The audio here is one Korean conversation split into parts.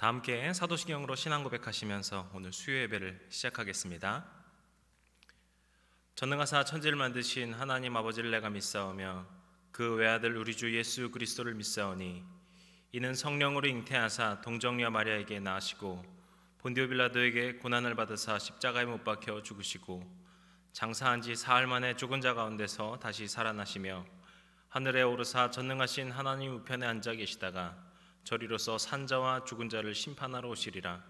다 함께 사도신경으로 신앙 고백하시면서 오늘 수요 예배를 시작하겠습니다. 전능하사 천지를 만드신 하나님 아버지를 내가 믿사오며 그 외아들 우리 주 예수 그리스도를 믿사오니 이는 성령으로 잉태하사 동정녀 마리아에게 낳으시고 본디오 빌라도에게 고난을 받으사 십자가에 못 박혀 죽으시고 장사한 지 사흘 만에 죽은 자 가운데서 다시 살아나시며 하늘에 오르사 전능하신 하나님 우편에 앉아 계시다가 저리로서 산자와 죽은 자를 심판하러 오시리라.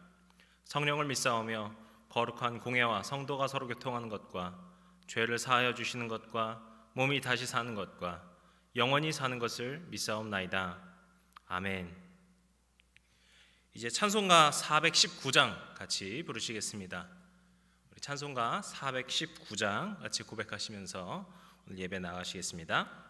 성령을 믿사오며 거룩한 공예와 성도가 서로 교통하는 것과 죄를 사하여 주시는 것과 몸이 다시 사는 것과 영원히 사는 것을 믿사옵나이다. 아멘. 이제 찬송가 419장 같이 부르시겠습니다. 우리 찬송가 419장 같이 고백하시면서 오늘 예배 나가시겠습니다.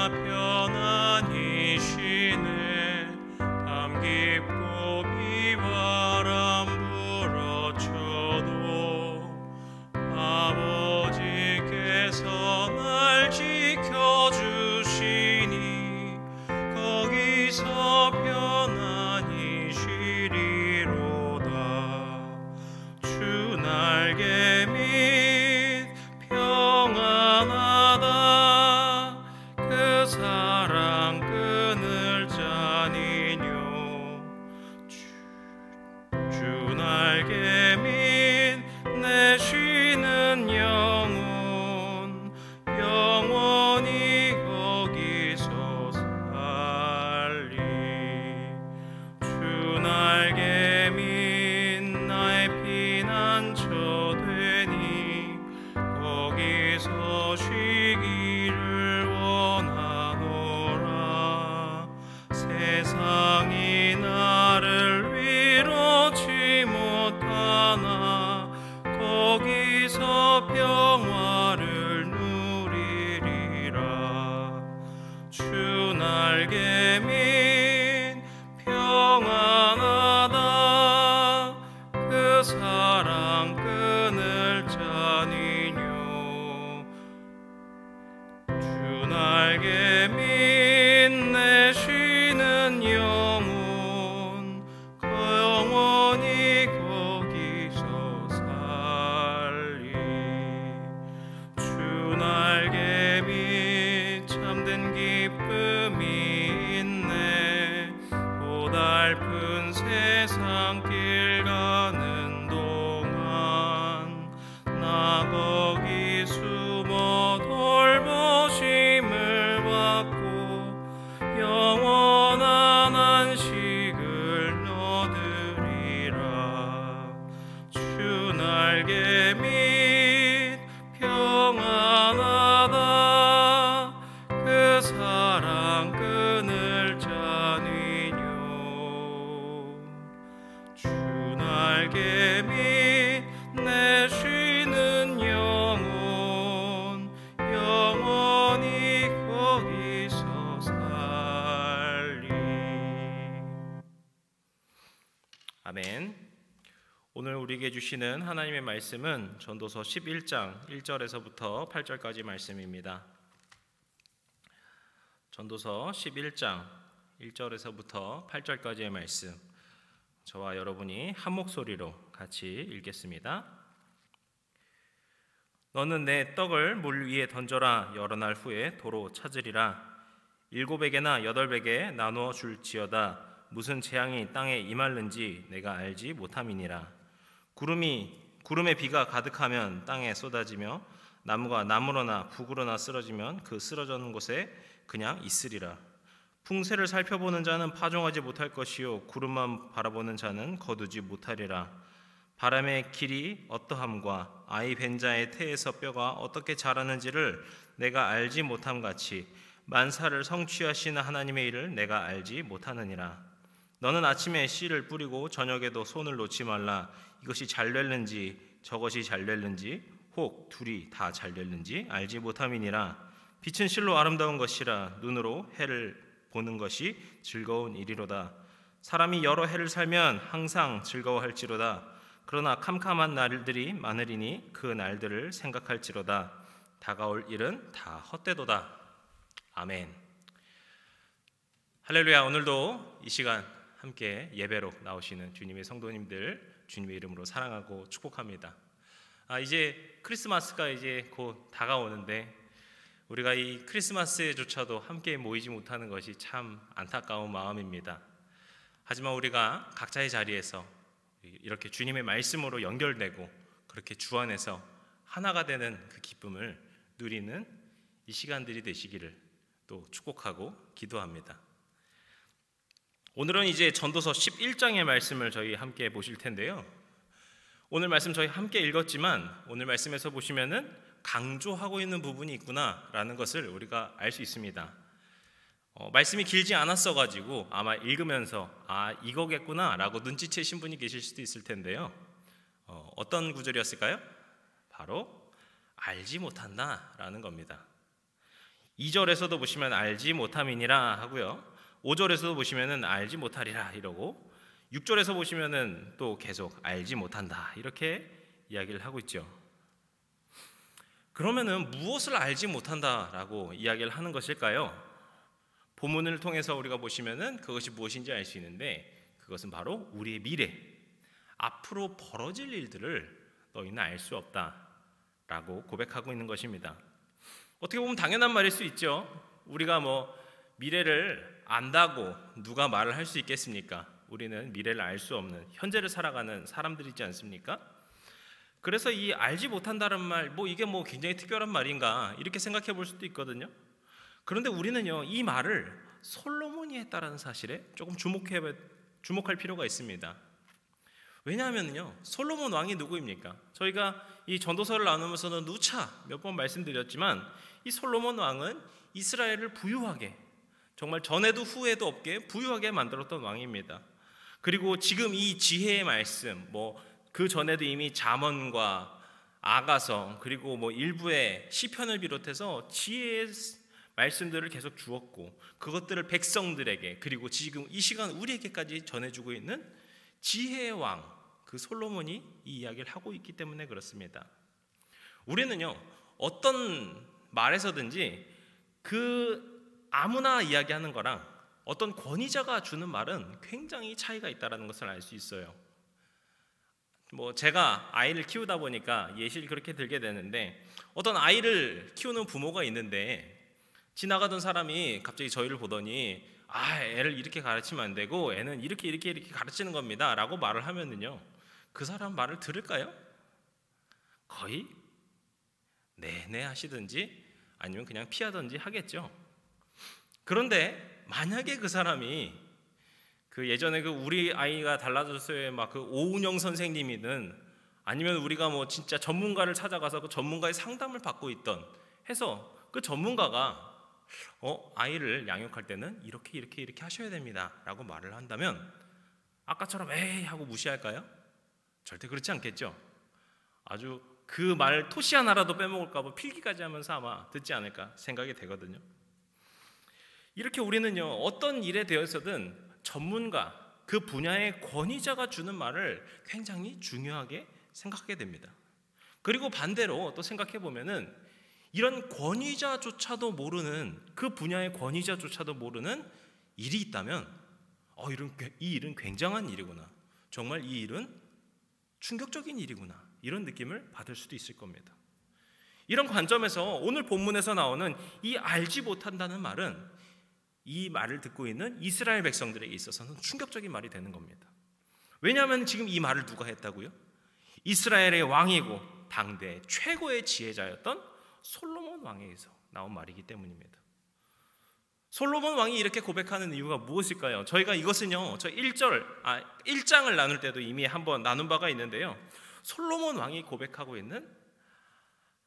편안히 쉬네. 밤 깊고 비바람 불어쳐도 아버지께서 날 지켜주시니 거기서 편안히 쉬리로다. 주 날개 및 평안하다. 그 사랑 끈을 짜니뇨. 주 날개 및 내 쉬는 영혼 영원히 거기서 살리. 주 날개 및 나의 피난처 되니 거기서 쉬기를 원하노라. 세상이 나를 위로치 못하나 거기서 평화를 누리리라. 주 날개 및 평안하다. 그 사랑 끈을 짜니뇨. 주 날개 및 내 쉬는 영혼 영원히 거기서 살리. 주 날개 및 참된 기쁨이 있네. 고달픈 세상 길 가는 동안 나 거기 숨어 돌보심을 받고 영원한 안식을 얻으리라. 주 날개 및 평안하다. 그 사랑 끈을 짜니뇨. 주 날개 및 내 쉬는 영혼 영원히 거기서 살리. 아멘. 오늘 우리에게 주시는 하나님의 말씀은 전도서 11장 1절에서부터 8절까지 말씀입니다. 전도서 11장 1절에서부터 8절까지의 말씀, 저와 여러분이 한 목소리로 같이 읽겠습니다. 너는 내 떡을 물 위에 던져라. 여러 날 후에 도로 찾으리라. 7배개나 8배개 나누어 줄지어다. 무슨 재앙이 땅에 임할는지 내가 알지 못함이니라. 구름에 비가 가득하면 땅에 쏟아지며 나무가 나무로나 북으로나 쓰러지면 그 쓰러졌는 곳에 그냥 있으리라. 풍세를 살펴보는 자는 파종하지 못할 것이요 구름만 바라보는 자는 거두지 못하리라. 바람의 길이 어떠함과 아이 벤 자의 태에서 뼈가 어떻게 자라는지를 내가 알지 못함같이 만사를 성취하시는 하나님의 일을 내가 알지 못하느니라. 너는 아침에 씨를 뿌리고 저녁에도 손을 놓지 말라. 이것이 잘 될는지 저것이 잘 될는지 혹 둘이 다 잘 될는지 알지 못함이니라. 빛은 실로 아름다운 것이라 눈으로 해를 보는 것이 즐거운 일이로다. 사람이 여러 해를 살면 항상 즐거워할지로다. 그러나 캄캄한 날들이 많으리니 그 날들을 생각할지로다. 다가올 일은 다 헛되도다. 아멘. 할렐루야. 오늘도 이 시간 함께 예배로 나오시는 주님의 성도님들 주님의 이름으로 사랑하고 축복합니다. 이제 크리스마스가 이제 곧 다가오는데 우리가 이 크리스마스에조차도 함께 모이지 못하는 것이 참 안타까운 마음입니다. 하지만 우리가 각자의 자리에서 이렇게 주님의 말씀으로 연결되고 그렇게 주 안에서 하나가 되는 그 기쁨을 누리는 이 시간들이 되시기를 또 축복하고 기도합니다. 오늘은 이제 전도서 11장의 말씀을 저희 함께 보실 텐데요. 오늘 말씀 저희 함께 읽었지만 오늘 말씀에서 보시면은 강조하고 있는 부분이 있구나라는 것을 우리가 알 수 있습니다. 말씀이 길지 않았어가지고 아마 읽으면서 이거겠구나라고 눈치채신 분이 계실 수도 있을 텐데요. 어떤 구절이었을까요? 바로 알지 못한다라는 겁니다. 2절에서도 보시면 알지 못함이니라 하고요. 5절에서도 보시면은 알지 못하리라 이러고 6절에서 보시면은 또 계속 알지 못한다 이렇게 이야기를 하고 있죠. 그러면은 무엇을 알지 못한다라고 이야기를 하는 것일까요? 본문을 통해서 우리가 보시면은 그것이 무엇인지 알 수 있는데 그것은 바로 우리의 미래, 앞으로 벌어질 일들을 너희는 알 수 없다라고 고백하고 있는 것입니다. 어떻게 보면 당연한 말일 수 있죠. 우리가 미래를 안다고 누가 말을 할 수 있겠습니까? 우리는 미래를 알 수 없는 현재를 살아가는 사람들이지 않습니까? 그래서 이 알지 못한다는 말, 이게 굉장히 특별한 말인가 이렇게 생각해 볼 수도 있거든요. 그런데 우리는요 이 말을 솔로몬이 했다라는 사실에 조금 주목할 필요가 있습니다. 왜냐하면요 솔로몬 왕이 누구입니까? 저희가 이 전도서를 나누면서는 누차 몇 번 말씀드렸지만 이 솔로몬 왕은 이스라엘을 부유하게, 정말 전에도 후에도 없게 부유하게 만들었던 왕입니다. 그리고 지금 이 지혜의 말씀, 그 전에도 이미 잠언과 아가서 그리고 일부의 시편을 비롯해서 지혜의 말씀들을 계속 주었고 그것들을 백성들에게 그리고 지금 이 시간 우리에게까지 전해주고 있는 지혜의 왕, 그 솔로몬이 이 이야기를 하고 있기 때문에 그렇습니다. 우리는요 어떤 말에서든지 그 아무나 이야기하는 거랑 어떤 권위자가 주는 말은 굉장히 차이가 있다는 것을 알 수 있어요. 제가 아이를 키우다 보니까 예시를 그렇게 들게 되는데 어떤 아이를 키우는 부모가 있는데 지나가던 사람이 갑자기 저희를 보더니 애를 이렇게 가르치면 안 되고 애는 이렇게 가르치는 겁니다 라고 말을 하면은요 그 사람 말을 들을까요? 거의 네네 하시든지 아니면 그냥 피하든지 하겠죠. 그런데 만약에 그 사람이 예전에 우리 아이가 달라졌어요의 그 오은영 선생님이든 아니면 우리가 진짜 전문가를 찾아가서 그 전문가의 상담을 받고 있던 해서 그 전문가가 아이를 양육할 때는 이렇게 하셔야 됩니다 라고 말을 한다면 아까처럼 에이 하고 무시할까요? 절대 그렇지 않겠죠. 아주 그 말 토시 하나라도 빼먹을까 봐 필기까지 하면서 아마 듣지 않을까 생각이 되거든요. 이렇게 우리는요 어떤 일에 대해서든 전문가, 그 분야의 권위자가 주는 말을 굉장히 중요하게 생각하게 됩니다. 그리고 반대로 또 생각해 보면은 이런 권위자조차도 모르는, 그 분야의 권위자조차도 모르는 일이 있다면 이 일은 굉장한 일이구나, 정말 이 일은 충격적인 일이구나, 이런 느낌을 받을 수도 있을 겁니다. 이런 관점에서 오늘 본문에서 나오는 이 알지 못한다는 말은 이 말을 듣고 있는 이스라엘 백성들에게 있어서는 충격적인 말이 되는 겁니다. 왜냐하면 지금 이 말을 누가 했다고요? 이스라엘의 왕이고 당대 최고의 지혜자였던 솔로몬 왕에게서 나온 말이기 때문입니다. 솔로몬 왕이 이렇게 고백하는 이유가 무엇일까요? 저희가 이것은요, 저 1장을 나눌 때도 이미 한번 나눈 바가 있는데요. 솔로몬 왕이 고백하고 있는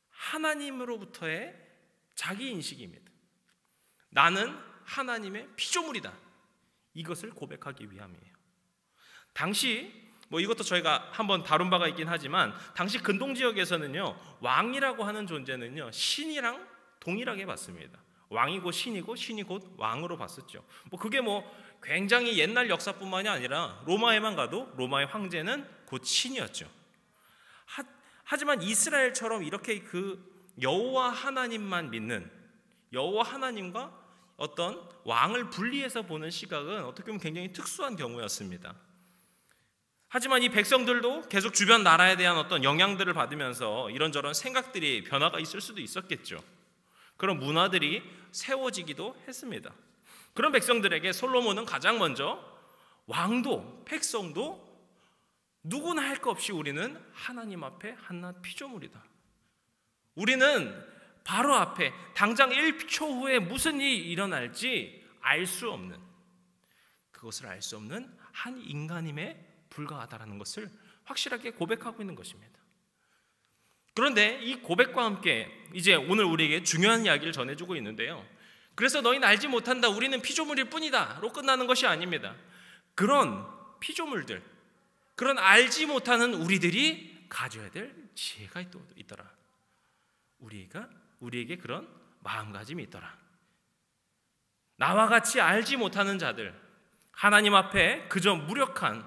하나님으로부터의 자기 인식입니다. 나는 하나님의 피조물이다. 이것을 고백하기 위함이에요. 당시 이것도 저희가 한번 다룬 바가 있긴 하지만 당시 근동 지역에서는요 왕이라고 하는 존재는요 신이랑 동일하게 봤습니다. 왕이 곧 신이고 신이 곧 왕으로 봤었죠. 그게 굉장히 옛날 역사뿐만이 아니라 로마에만 가도 로마의 황제는 곧 신이었죠. 하지만 이스라엘처럼 이렇게 그 여호와 하나님만 믿는, 여호와 하나님과 어떤 왕을 분리해서 보는 시각은 어떻게 보면 굉장히 특수한 경우였습니다. 하지만 이 백성들도 계속 주변 나라에 대한 어떤 영향들을 받으면서 이런저런 생각들이 변화가 있을 수도 있었겠죠. 그런 문화들이 세워지기도 했습니다. 그런 백성들에게 솔로몬은 가장 먼저 왕도 백성도 누구나 할 것 없이 우리는 하나님 앞에 한낱 피조물이다. 우리는 바로 앞에 당장 1초 후에 무슨 일이 일어날지 알 수 없는, 그것을 알 수 없는 한 인간임에 불과하다라는 것을 확실하게 고백하고 있는 것입니다. 그런데 이 고백과 함께 이제 오늘 우리에게 중요한 이야기를 전해주고 있는데요. 그래서 너희는 알지 못한다, 우리는 피조물일 뿐이다로 끝나는 것이 아닙니다. 그런 피조물들, 그런 알지 못하는 우리들이 가져야 될 지혜가 있더라. 우리에게 그런 마음가짐이 있더라. 나와 같이 알지 못하는 자들, 하나님 앞에 그저 무력한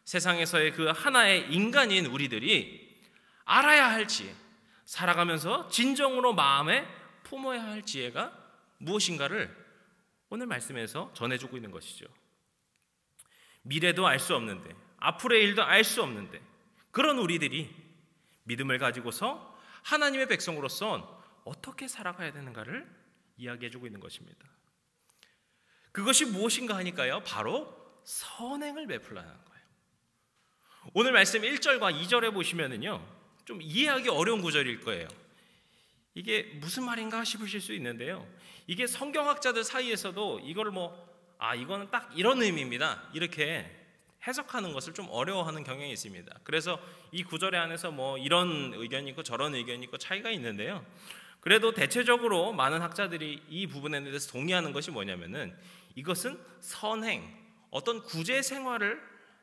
세상에서의 그 하나의 인간인 우리들이 알아야 할 지혜, 살아가면서 진정으로 마음에 품어야 할 지혜가 무엇인가를 오늘 말씀에서 전해주고 있는 것이죠. 미래도 알 수 없는데, 앞으로의 일도 알 수 없는데, 그런 우리들이 믿음을 가지고서 하나님의 백성으로서 어떻게 살아가야 되는가를 이야기해주고 있는 것입니다. 그것이 무엇인가 하니까요, 바로 선행을 베풀라는 거예요. 오늘 말씀 1절과 2절에 보시면은요, 좀 이해하기 어려운 구절일 거예요. 이게 무슨 말인가 싶으실 수 있는데요, 이게 성경학자들 사이에서도 이거를 이거는 딱 이런 의미입니다, 이렇게 해석하는 것을 좀 어려워하는 경향이 있습니다. 그래서 이 구절에 안에서 이런 의견이 있고 저런 의견이 있고 차이가 있는데요, 그래도 대체적으로 많은 학자들이 이 부분에 대해서 동의하는 것이 뭐냐면은 이것은 선행, 어떤 구제 생활을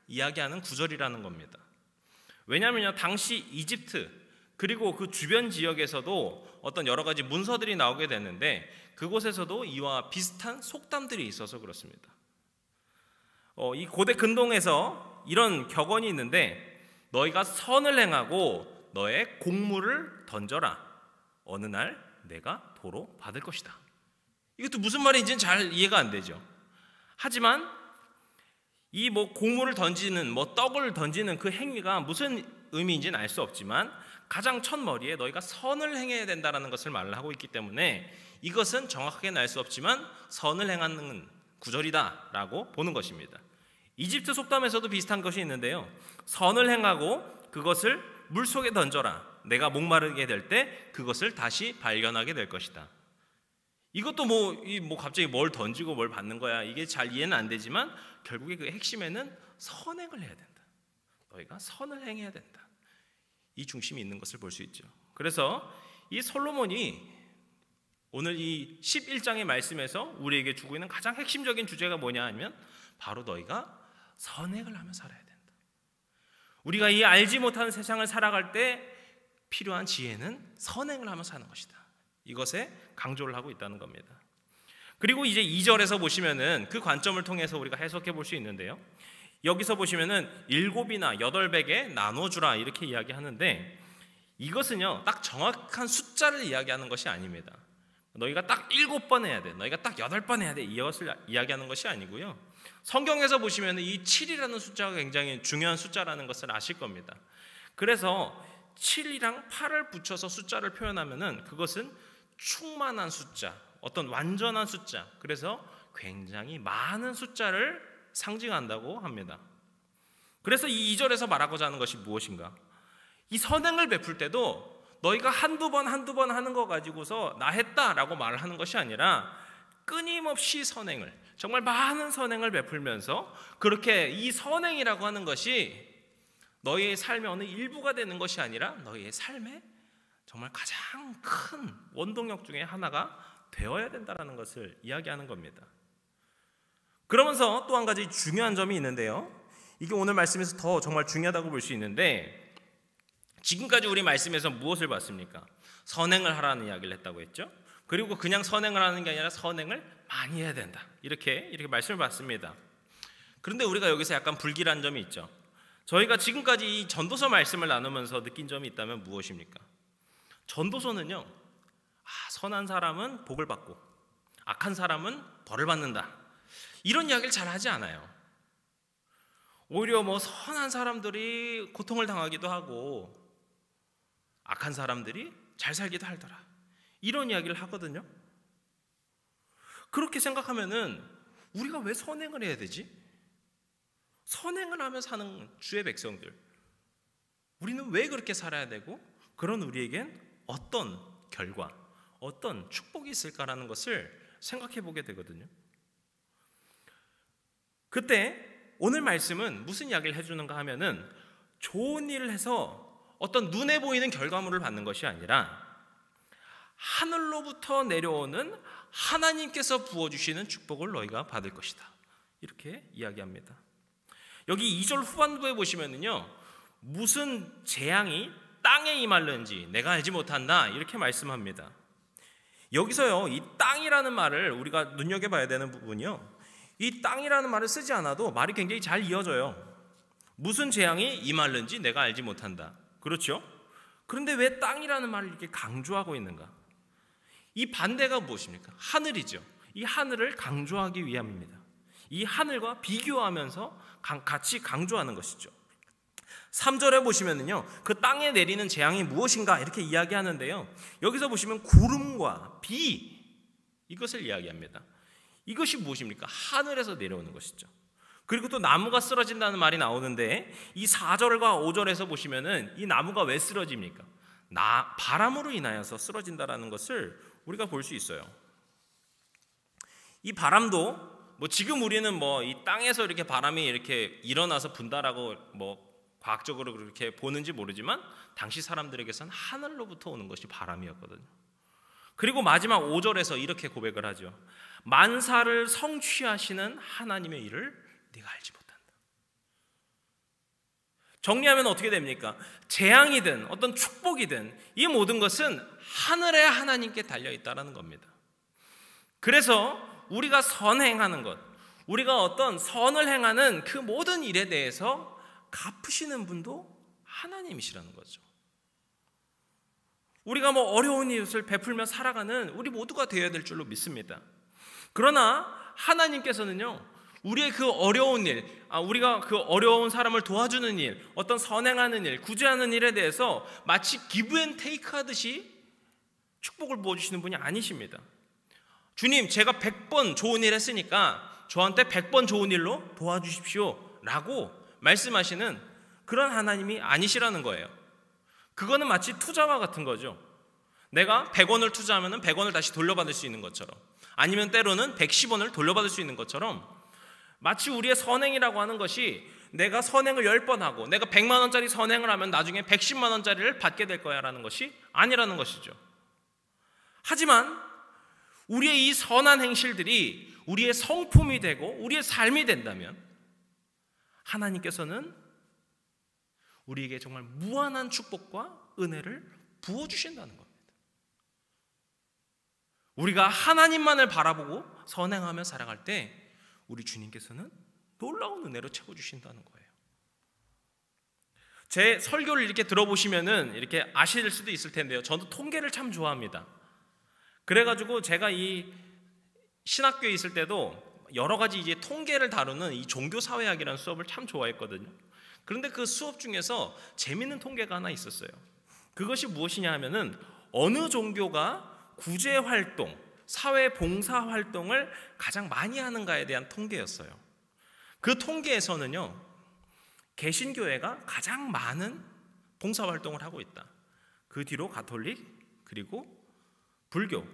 이야기하는 구절이라는 겁니다. 왜냐하면요, 당시 이집트 그리고 그 주변 지역에서도 어떤 여러 가지 문서들이 나오게 됐는데 그곳에서도 이와 비슷한 속담들이 있어서 그렇습니다. 이 고대 근동에서 이런 격언이 있는데, 너희가 선을 행하고 너의 곡물을 던져라, 어느 날 내가 도로 받을 것이다. 이것도 무슨 말인지는 잘 이해가 안 되죠. 하지만 이 곡물을 던지는, 떡을 던지는 그 행위가 무슨 의미인지는 알 수 없지만 가장 첫머리에 너희가 선을 행해야 된다는 것을 말을 하고 있기 때문에 이것은 정확하게는 알 수 없지만 선을 행하는 구절이다 라고 보는 것입니다. 이집트 속담에서도 비슷한 것이 있는데요, 선을 행하고 그것을 물속에 던져라, 내가 목마르게 될 때 그것을 다시 발견하게 될 것이다. 이것도 갑자기 뭘 던지고 뭘 받는 거야, 이게 잘 이해는 안 되지만 결국에 그 핵심에는 선행을 해야 된다, 너희가 선을 행해야 된다, 이 중심이 있는 것을 볼 수 있죠. 그래서 이 솔로몬이 오늘 이 11장의 말씀에서 우리에게 주고 있는 가장 핵심적인 주제가 뭐냐 하면 바로 너희가 선행을 하며 살아야 된다. 우리가 이 알지 못하는 세상을 살아갈 때 필요한 지혜는 선행을 하며 사는 것이다, 이것에 강조를 하고 있다는 겁니다. 그리고 이제 2절에서 보시면은 그 관점을 통해서 우리가 해석해 볼 수 있는데요, 여기서 보시면은 7이나 8백에 나눠주라 이렇게 이야기하는데, 이것은요 딱 정확한 숫자를 이야기하는 것이 아닙니다. 너희가 딱 7번 해야 돼, 너희가 딱 8번 해야 돼, 이것을 이야기하는 것이 아니고요, 성경에서 보시면 이 7이라는 숫자가 굉장히 중요한 숫자라는 것을 아실 겁니다. 그래서 7이랑 8을 붙여서 숫자를 표현하면은 그것은 충만한 숫자, 어떤 완전한 숫자, 그래서 굉장히 많은 숫자를 상징한다고 합니다. 그래서 이 2절에서 말하고자 하는 것이 무엇인가? 이 선행을 베풀 때도 너희가 한두 번 하는 거 가지고서 나 했다라고 말을 하는 것이 아니라 끊임없이 선행을, 정말 많은 선행을 베풀면서 그렇게 이 선행이라고 하는 것이 너희의 삶의 어느 일부가 되는 것이 아니라 너희의 삶의 정말 가장 큰 원동력 중에 하나가 되어야 된다는 것을 이야기하는 겁니다. 그러면서 또 한 가지 중요한 점이 있는데요, 이게 오늘 말씀에서 더 정말 중요하다고 볼 수 있는데, 지금까지 우리 말씀에서 무엇을 봤습니까? 선행을 하라는 이야기를 했다고 했죠. 그리고 그냥 선행을 하는 게 아니라 선행을 많이 해야 된다. 이렇게 말씀을 받습니다. 그런데 우리가 여기서 약간 불길한 점이 있죠. 저희가 지금까지 이 전도서 말씀을 나누면서 느낀 점이 있다면 무엇입니까? 전도서는요, 선한 사람은 복을 받고 악한 사람은 벌을 받는다, 이런 이야기를 잘 하지 않아요. 오히려 선한 사람들이 고통을 당하기도 하고 악한 사람들이 잘 살기도 하더라, 이런 이야기를 하거든요. 그렇게 생각하면은 우리가 왜 선행을 해야 되지? 선행을 하며 사는 주의 백성들, 우리는 왜 그렇게 살아야 되고, 그런 우리에겐 어떤 결과, 어떤 축복이 있을까라는 것을 생각해 보게 되거든요. 그때 오늘 말씀은 무슨 이야기를 해주는가 하면은, 좋은 일을 해서 어떤 눈에 보이는 결과물을 받는 것이 아니라 하늘로부터 내려오는 하나님께서 부어주시는 축복을 너희가 받을 것이다, 이렇게 이야기합니다. 여기 2절 후반부에 보시면은요, 무슨 재앙이 땅에 임할는지 내가 알지 못한다, 이렇게 말씀합니다. 여기서요, 이 땅이라는 말을 우리가 눈여겨봐야 되는 부분이요, 이 땅이라는 말을 쓰지 않아도 말이 굉장히 잘 이어져요. 무슨 재앙이 임할는지 내가 알지 못한다. 그렇죠? 그런데 왜 땅이라는 말을 이렇게 강조하고 있는가? 이 반대가 무엇입니까? 하늘이죠. 이 하늘을 강조하기 위함입니다. 이 하늘과 비교하면서 같이 강조하는 것이죠. 3절에 보시면은요, 그 땅에 내리는 재앙이 무엇인가 이렇게 이야기하는데요, 여기서 보시면 구름과 비, 이것을 이야기합니다. 이것이 무엇입니까? 하늘에서 내려오는 것이죠. 그리고 또 나무가 쓰러진다는 말이 나오는데, 이 4절과 5절에서 보시면은 이 나무가 왜 쓰러집니까? 바람으로 인하여서 쓰러진다라는 것을 우리가 볼 수 있어요. 이 바람도 지금 우리는 이 땅에서 이렇게 바람이 이렇게 일어나서 분다라고 과학적으로 그렇게 보는지 모르지만, 당시 사람들에게선 하늘로부터 오는 것이 바람이었거든요. 그리고 마지막 5절에서 이렇게 고백을 하죠. 만사를 성취하시는 하나님의 일을 네가 알지 못한다. 정리하면 어떻게 됩니까? 재앙이든 어떤 축복이든 이 모든 것은 하늘의 하나님께 달려있다는 겁니다. 그래서 우리가 선행하는 것, 우리가 어떤 선을 행하는 그 모든 일에 대해서 갚으시는 분도 하나님이시라는 거죠. 우리가 어려운 이웃을 베풀며 살아가는 우리 모두가 되어야 될 줄로 믿습니다. 그러나 하나님께서는요, 우리의 그 어려운 일, 우리가 그 어려운 사람을 도와주는 일, 어떤 선행하는 일, 구제하는 일에 대해서 마치 기브 앤 테이크 하듯이 축복을 부어주시는 분이 아니십니다. 주님, 제가 100번 좋은 일 했으니까 저한테 100번 좋은 일로 도와주십시오 라고 말씀하시는 그런 하나님이 아니시라는 거예요. 그거는 마치 투자와 같은 거죠. 내가 100원을 투자하면 100원을 다시 돌려받을 수 있는 것처럼, 아니면 때로는 110원을 돌려받을 수 있는 것처럼, 마치 우리의 선행이라고 하는 것이 내가 선행을 10번 하고 내가 100만 원짜리 선행을 하면 나중에 110만 원짜리를 받게 될 거야 라는 것이 아니라는 것이죠. 하지만 우리의 이 선한 행실들이 우리의 성품이 되고 우리의 삶이 된다면 하나님께서는 우리에게 정말 무한한 축복과 은혜를 부어주신다는 겁니다. 우리가 하나님만을 바라보고 선행하며 살아갈 때 우리 주님께서는 놀라운 은혜로 채워주신다는 거예요. 제 설교를 이렇게 들어보시면은 이렇게 아실 수도 있을 텐데요, 저도 통계를 참 좋아합니다. 그래가지고 제가 이 신학교에 있을 때도 여러 가지 이제 통계를 다루는 이 종교사회학이라는 수업을 참 좋아했거든요. 그런데 그 수업 중에서 재밌는 통계가 하나 있었어요. 그것이 무엇이냐 하면은 어느 종교가 구제활동, 사회봉사활동을 가장 많이 하는가에 대한 통계였어요. 그 통계에서는요, 개신교회가 가장 많은 봉사활동을 하고 있다. 그 뒤로 가톨릭, 그리고 불교,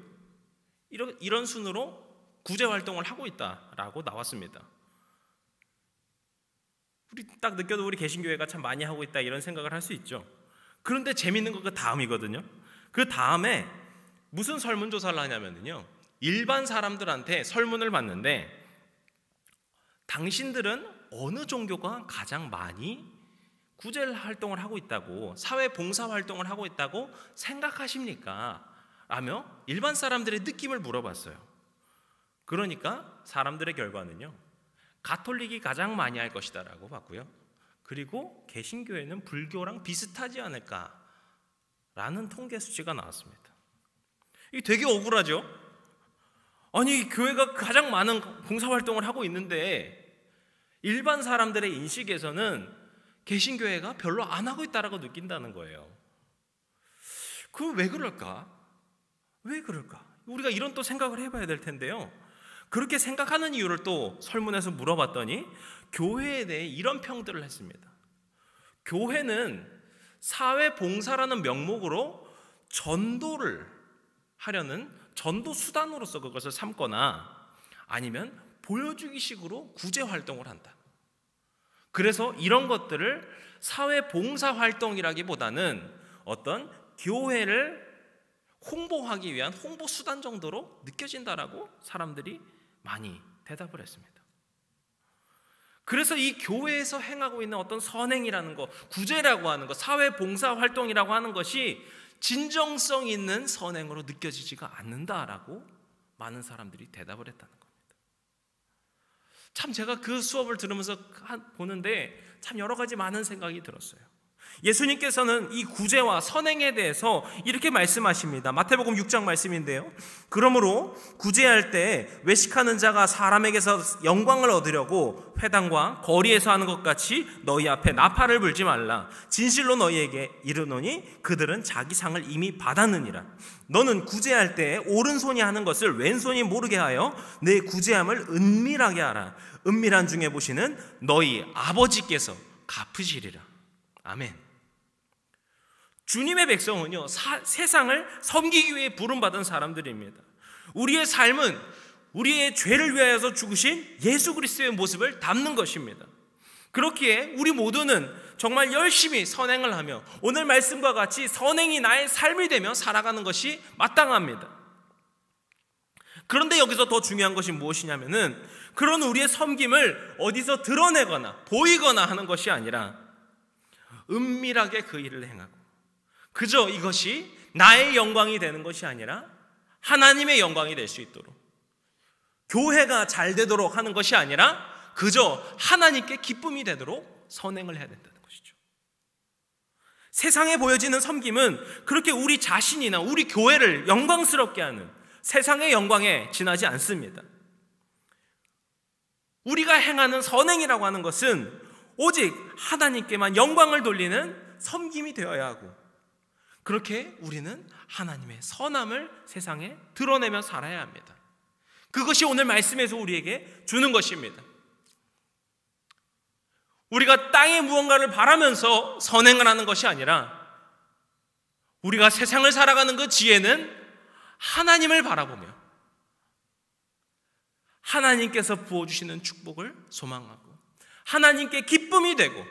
이런 순으로 구제활동을 하고 있다라고 나왔습니다. 우리 딱 느껴도 우리 개신교회가 참 많이 하고 있다 이런 생각을 할 수 있죠. 그런데 재밌는 건 그 다음이거든요. 그 다음에 무슨 설문조사를 하냐면요, 일반 사람들한테 설문을 받는데 당신들은 어느 종교가 가장 많이 구제 활동을 하고 있다고, 사회 봉사 활동을 하고 있다고 생각하십니까? 라며 일반 사람들의 느낌을 물어봤어요. 그러니까 사람들의 결과는요, 가톨릭이 가장 많이 할 것이다 라고 봤고요, 그리고 개신교회는 불교랑 비슷하지 않을까 라는 통계 수치가 나왔습니다. 이게 되게 억울하죠? 아니, 교회가 가장 많은 봉사활동을 하고 있는데 일반 사람들의 인식에서는 개신교회가 별로 안 하고 있다라고 느낀다는 거예요. 그럼 왜 그럴까? 왜 그럴까? 우리가 이런 또 생각을 해봐야 될 텐데요, 그렇게 생각하는 이유를 또 설문에서 물어봤더니 교회에 대해 이런 평들을 했습니다. 교회는 사회봉사라는 명목으로 전도를 하려는 전도 수단으로서 그것을 삼거나 아니면 보여주기식으로 구제활동을 한다. 그래서 이런 것들을 사회봉사활동이라기보다는 어떤 교회를 홍보하기 위한 홍보 수단 정도로 느껴진다라고 사람들이 많이 대답을 했습니다. 그래서 이 교회에서 행하고 있는 어떤 선행이라는 것, 구제라고 하는 것, 사회봉사활동이라고 하는 것이 진정성 있는 선행으로 느껴지지가 않는다라고 많은 사람들이 대답을 했다는 겁니다. 참 제가 그 수업을 들으면서 보는데 참 여러 가지 많은 생각이 들었어요. 예수님께서는 이 구제와 선행에 대해서 이렇게 말씀하십니다. 마태복음 6장 말씀인데요, 그러므로 구제할 때 외식하는 자가 사람에게서 영광을 얻으려고 회당과 거리에서 하는 것 같이 너희 앞에 나팔을 불지 말라. 진실로 너희에게 이르노니 그들은 자기 상을 이미 받았느니라. 너는 구제할 때 오른손이 하는 것을 왼손이 모르게 하여 내 구제함을 은밀하게 하라. 은밀한 중에 보시는 너희 아버지께서 갚으시리라. 아멘. 주님의 백성은요, 세상을 섬기기 위해 부름받은 사람들입니다. 우리의 삶은 우리의 죄를 위하여서 죽으신 예수 그리스도의 모습을 담는 것입니다. 그렇기에 우리 모두는 정말 열심히 선행을 하며 오늘 말씀과 같이 선행이 나의 삶이 되며 살아가는 것이 마땅합니다. 그런데 여기서 더 중요한 것이 무엇이냐면은 그런 우리의 섬김을 어디서 드러내거나 보이거나 하는 것이 아니라 은밀하게 그 일을 행하고, 그저 이것이 나의 영광이 되는 것이 아니라 하나님의 영광이 될 수 있도록, 교회가 잘 되도록 하는 것이 아니라 그저 하나님께 기쁨이 되도록 선행을 해야 된다는 것이죠. 세상에 보여지는 섬김은 그렇게 우리 자신이나 우리 교회를 영광스럽게 하는 세상의 영광에 지나지 않습니다. 우리가 행하는 선행이라고 하는 것은 오직 하나님께만 영광을 돌리는 섬김이 되어야 하고, 그렇게 우리는 하나님의 선함을 세상에 드러내며 살아야 합니다. 그것이 오늘 말씀에서 우리에게 주는 것입니다. 우리가 땅에 무언가를 바라면서 선행을 하는 것이 아니라 우리가 세상을 살아가는 그 지혜는 하나님을 바라보며 하나님께서 부어주시는 축복을 소망하고 하나님께 기쁨이 되고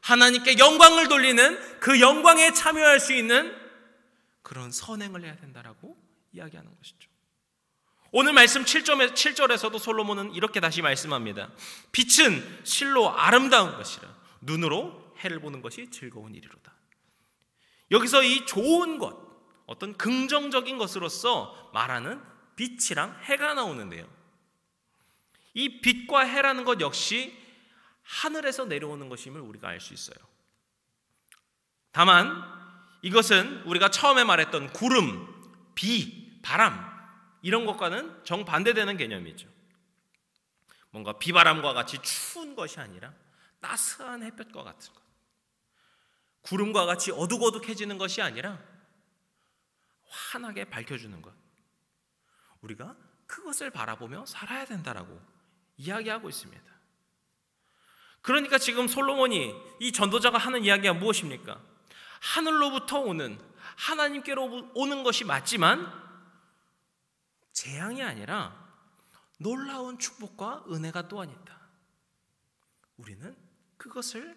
하나님께 영광을 돌리는 그 영광에 참여할 수 있는 그런 선행을 해야 된다라고 이야기하는 것이죠. 오늘 말씀 7절에서도 솔로몬은 이렇게 다시 말씀합니다. 빛은 실로 아름다운 것이라 눈으로 해를 보는 것이 즐거운 일이로다. 여기서 이 좋은 것, 어떤 긍정적인 것으로서 말하는 빛이랑 해가 나오는데요, 이 빛과 해라는 것 역시 하늘에서 내려오는 것임을 우리가 알 수 있어요. 다만 이것은 우리가 처음에 말했던 구름, 비, 바람 이런 것과는 정반대되는 개념이죠. 뭔가 비바람과 같이 추운 것이 아니라 따스한 햇볕과 같은 것, 구름과 같이 어둑어둑해지는 것이 아니라 환하게 밝혀주는 것, 우리가 그것을 바라보며 살아야 된다라고 이야기하고 있습니다. 그러니까 지금 솔로몬이 이 전도자가 하는 이야기가 무엇입니까? 하늘로부터 오는, 하나님께로 오는 것이 맞지만 재앙이 아니라 놀라운 축복과 은혜가 또한 있다. 우리는 그것을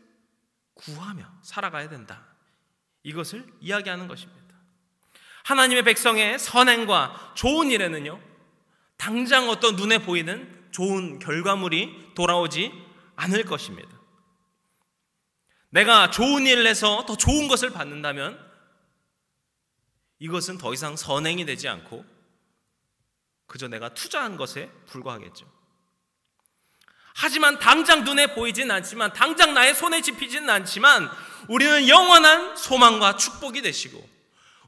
구하며 살아가야 된다. 이것을 이야기하는 것입니다. 하나님의 백성의 선행과 좋은 일에는요, 당장 어떤 눈에 보이는 좋은 결과물이 돌아오지 않을 것입니다. 내가 좋은 일을 해서 더 좋은 것을 받는다면 이것은 더 이상 선행이 되지 않고 그저 내가 투자한 것에 불과하겠죠. 하지만 당장 눈에 보이진 않지만, 당장 나의 손에 집히지는 않지만, 우리는 영원한 소망과 축복이 되시고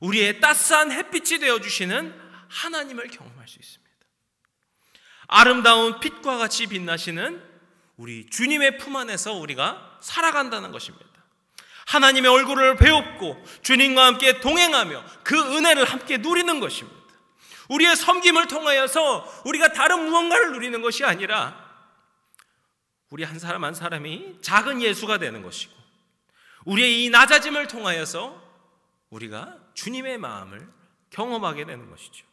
우리의 따스한 햇빛이 되어주시는 하나님을 경험할 수 있습니다. 아름다운 빛과 같이 빛나시는 우리 주님의 품 안에서 우리가 살아간다는 것입니다. 하나님의 얼굴을 배웁고 주님과 함께 동행하며 그 은혜를 함께 누리는 것입니다. 우리의 섬김을 통하여서 우리가 다른 무언가를 누리는 것이 아니라 우리 한 사람 한 사람이 작은 예수가 되는 것이고, 우리의 이 낮아짐을 통하여서 우리가 주님의 마음을 경험하게 되는 것이죠.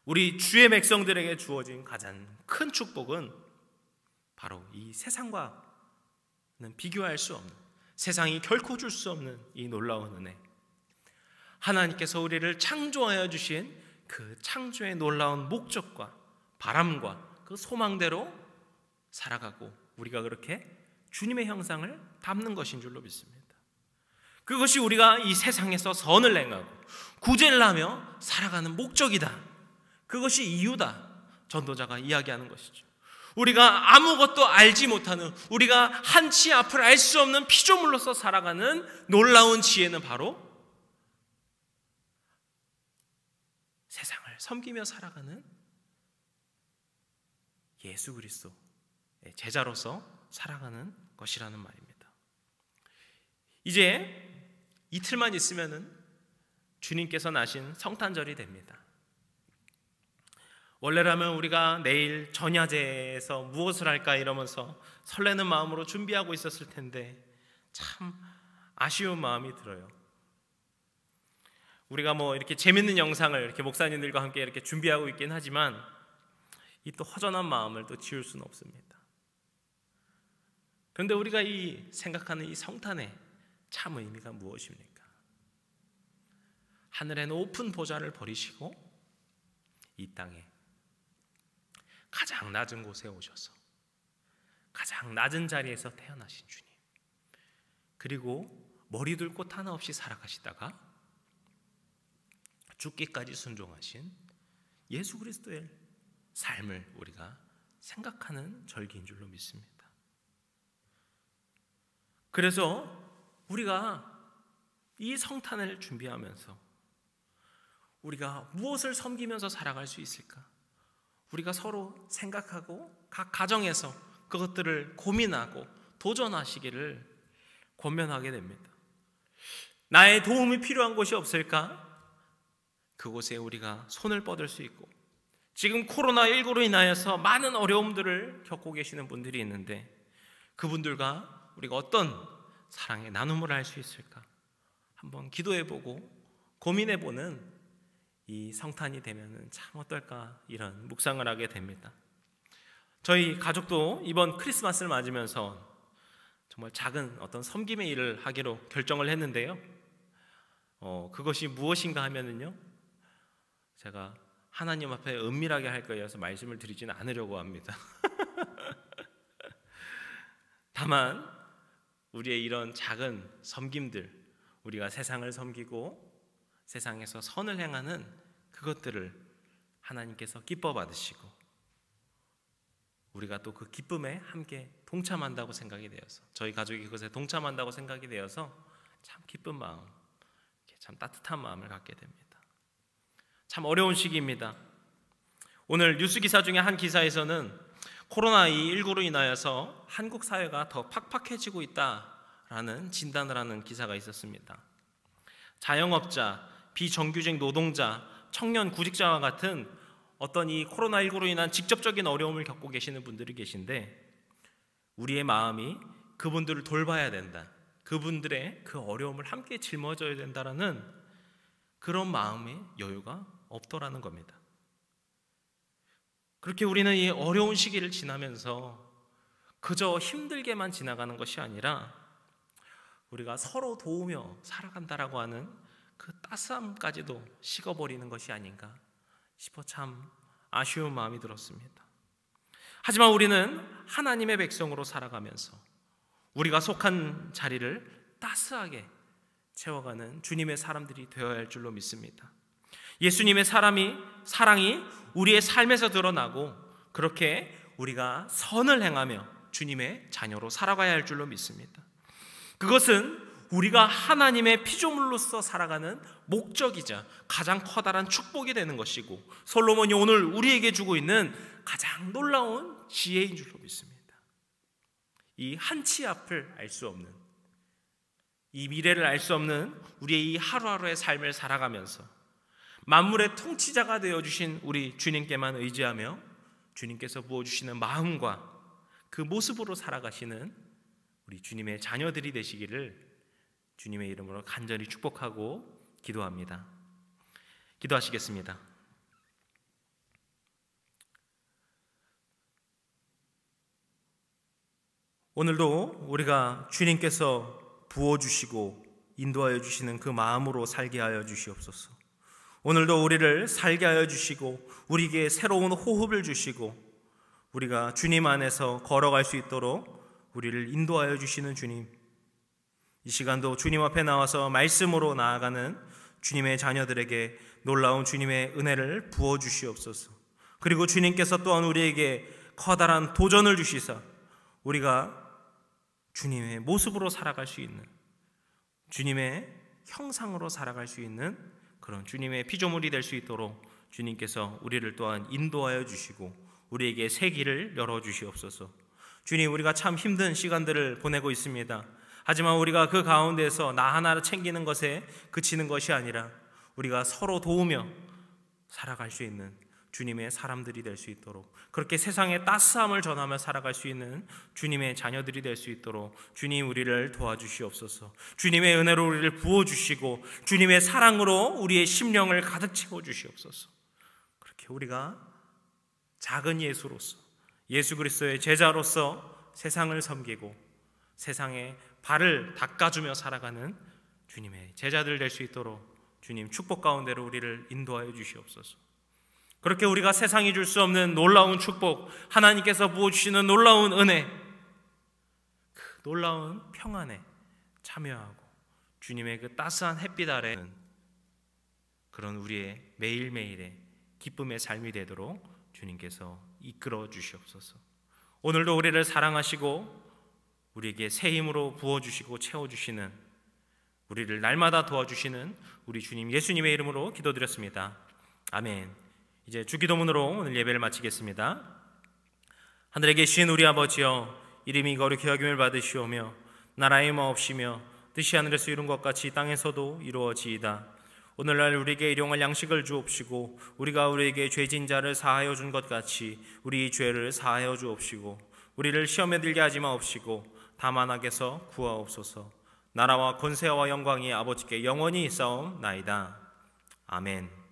우리 주의 백성들에게 주어진 가장 큰 축복은 바로 이 세상과는 비교할 수 없는, 세상이 결코 줄 수 없는 이 놀라운 은혜, 하나님께서 우리를 창조하여 주신 그 창조의 놀라운 목적과 바람과 그 소망대로 살아가고 우리가 그렇게 주님의 형상을 담는 것인 줄로 믿습니다. 그것이 우리가 이 세상에서 선을 행하고 구제를 하며 살아가는 목적이다. 그것이 이유다. 전도자가 이야기하는 것이죠. 우리가 아무것도 알지 못하는, 우리가 한치 앞을 알 수 없는 피조물로서 살아가는 놀라운 지혜는 바로 세상을 섬기며 살아가는 예수 그리스도의 제자로서 살아가는 것이라는 말입니다. 이제 이틀만 있으면은 주님께서 나신 성탄절이 됩니다. 원래라면 우리가 내일 전야제에서 무엇을 할까 이러면서 설레는 마음으로 준비하고 있었을 텐데 참 아쉬운 마음이 들어요. 우리가 뭐 이렇게 재밌는 영상을 이렇게 목사님들과 함께 이렇게 준비하고 있긴 하지만 이 또 허전한 마음을 또 지울 수는 없습니다. 그런데 우리가 이 생각하는 이 성탄의 참 의미가 무엇입니까? 하늘의 높은 보좌를 버리시고 이 땅에 가장 낮은 곳에 오셔서 가장 낮은 자리에서 태어나신 주님, 그리고 머리 둘 곳 하나 없이 살아가시다가 죽기까지 순종하신 예수 그리스도의 삶을 우리가 생각하는 절기인 줄로 믿습니다. 그래서 우리가 이 성탄을 준비하면서 우리가 무엇을 섬기면서 살아갈 수 있을까? 우리가 서로 생각하고 각 가정에서 그것들을 고민하고 도전하시기를 권면하게 됩니다. 나의 도움이 필요한 곳이 없을까? 그곳에 우리가 손을 뻗을 수 있고, 지금 코로나19로 인하여서 많은 어려움들을 겪고 계시는 분들이 있는데 그분들과 우리가 어떤 사랑의 나눔을 할 수 있을까? 한번 기도해보고 고민해보는 이 성탄이 되면 참 어떨까, 이런 묵상을 하게 됩니다. 저희 가족도 이번 크리스마스를 맞으면서 정말 작은 어떤 섬김의 일을 하기로 결정을 했는데요. 그것이 무엇인가 하면은요, 제가 하나님 앞에 은밀하게 할 거여서 말씀을 드리지는 않으려고 합니다. 다만 우리의 이런 작은 섬김들, 우리가 세상을 섬기고 세상에서 선을 행하는 그것들을 하나님께서 기뻐 받으시고 우리가 또 그 기쁨에 함께 동참한다고 생각이 되어서, 저희 가족이 그것에 동참한다고 생각이 되어서 참 기쁜 마음, 참 따뜻한 마음을 갖게 됩니다. 참 어려운 시기입니다. 오늘 뉴스 기사 중에 한 기사에서는 코로나19로 인하여서 한국 사회가 더 팍팍해지고 있다라는 진단을 하는 기사가 있었습니다. 자영업자, 비정규직 노동자, 청년 구직자와 같은 어떤 이 코로나19로 인한 직접적인 어려움을 겪고 계시는 분들이 계신데 우리의 마음이 그분들을 돌봐야 된다, 그분들의 그 어려움을 함께 짊어져야 된다라는 그런 마음의 여유가 없더라는 겁니다. 그렇게 우리는 이 어려운 시기를 지나면서 그저 힘들게만 지나가는 것이 아니라 우리가 서로 도우며 살아간다라고 하는 그 따스함까지도 식어버리는 것이 아닌가 싶어 참 아쉬운 마음이 들었습니다. 하지만 우리는 하나님의 백성으로 살아가면서 우리가 속한 자리를 따스하게 채워가는 주님의 사람들이 되어야 할 줄로 믿습니다. 예수님의 사랑이 우리의 삶에서 드러나고 그렇게 우리가 선을 행하며 주님의 자녀로 살아가야 할 줄로 믿습니다. 그것은 우리가 하나님의 피조물로서 살아가는 목적이자 가장 커다란 축복이 되는 것이고 솔로몬이 오늘 우리에게 주고 있는 가장 놀라운 지혜인 줄로 믿습니다. 이 한치 앞을 알 수 없는, 이 미래를 알 수 없는 우리의 이 하루하루의 삶을 살아가면서 만물의 통치자가 되어주신 우리 주님께만 의지하며 주님께서 부어주시는 마음과 그 모습으로 살아가시는 우리 주님의 자녀들이 되시기를 주님의 이름으로 간절히 축복하고 기도합니다. 기도하시겠습니다. 오늘도 우리가 주님께서 부어주시고 인도하여 주시는 그 마음으로 살게 하여 주시옵소서. 오늘도 우리를 살게 하여 주시고 우리에게 새로운 호흡을 주시고 우리가 주님 안에서 걸어갈 수 있도록 우리를 인도하여 주시는 주님, 이 시간도 주님 앞에 나와서 말씀으로 나아가는 주님의 자녀들에게 놀라운 주님의 은혜를 부어주시옵소서. 그리고 주님께서 또한 우리에게 커다란 도전을 주시사 우리가 주님의 모습으로 살아갈 수 있는, 주님의 형상으로 살아갈 수 있는 그런 주님의 피조물이 될 수 있도록 주님께서 우리를 또한 인도하여 주시고 우리에게 새 길을 열어주시옵소서. 주님, 우리가 참 힘든 시간들을 보내고 있습니다. 하지만 우리가 그 가운데서 나 하나를 챙기는 것에 그치는 것이 아니라 우리가 서로 도우며 살아갈 수 있는 주님의 사람들이 될 수 있도록, 그렇게 세상에 따스함을 전하며 살아갈 수 있는 주님의 자녀들이 될 수 있도록 주님 우리를 도와주시옵소서. 주님의 은혜로 우리를 부어주시고 주님의 사랑으로 우리의 심령을 가득 채워주시옵소서. 그렇게 우리가 작은 예수로서, 예수 그리스도의 제자로서 세상을 섬기고 세상에 발을 닦아주며 살아가는 주님의 제자들 될 수 있도록 주님 축복 가운데로 우리를 인도하여 주시옵소서. 그렇게 우리가 세상이 줄 수 없는 놀라운 축복, 하나님께서 부어주시는 놀라운 은혜, 그 놀라운 평안에 참여하고 주님의 그 따스한 햇빛 아래 그런 우리의 매일매일의 기쁨의 삶이 되도록 주님께서 이끌어 주시옵소서. 오늘도 우리를 사랑하시고 우리에게 새 힘으로 부어주시고 채워주시는, 우리를 날마다 도와주시는 우리 주님 예수님의 이름으로 기도드렸습니다. 아멘. 이제 주기도문으로 오늘 예배를 마치겠습니다. 하늘에 계신 우리 아버지여, 이름이 거룩히 여김을 받으시오며 나라의 마옵시며 뜻이 하늘에서 이룬 것 같이 땅에서도 이루어지이다. 오늘날 우리에게 일용할 양식을 주옵시고 우리가 우리에게 죄진 자를 사하여 준 것 같이 우리 죄를 사하여 주옵시고 우리를 시험에 들게 하지 마옵시고 다만 악에서 구하옵소서. 나라와 권세와 영광이 아버지께 영원히 있사옵나이다. 아멘.